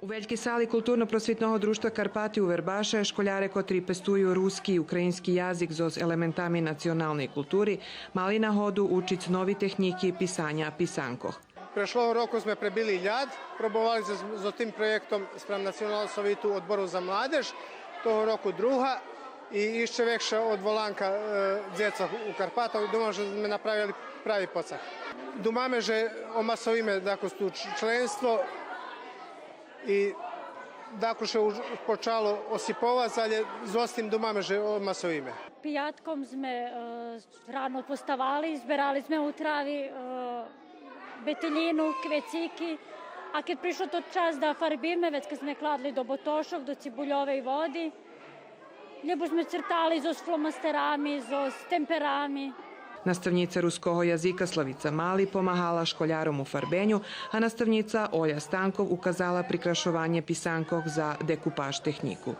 U veljki sali Kulturno-prosvjetного društva Karpati u Verbaše školjare, kotri pestuju ruski i ukrajinski jazik z elementami nacionalnej kulturi, mali na hodu učic novi tehniki pisanja pisankoh. Prešlого roku sme prebili ljad, probovali za tim projektom sprem Nacionalnog sovitu odboru za mladež, toho roku druga i išće vekša od volanka djeca u Karpatovi, думам, že sme napravili pravi pocah. Думаме, že omasovime tu členstvo i dakle še počalo osipovati, ali zostim думаме, že omasovime. Pijatkom sme rano postavali, zberali sme u travi beteljinu, kveciki, a kad prišlo to čas da farbime, već kad sme kladli do botošov, do cibuljove i vodi, ljubo sme crtali z flomasterami, z temperami. Nastavnica ruskog jazika Slavica Mali pomahala školjarom u farbenju, a nastavnica Olja Stankov ukazala prikrašovanje pisankov za dekupaž tehniku.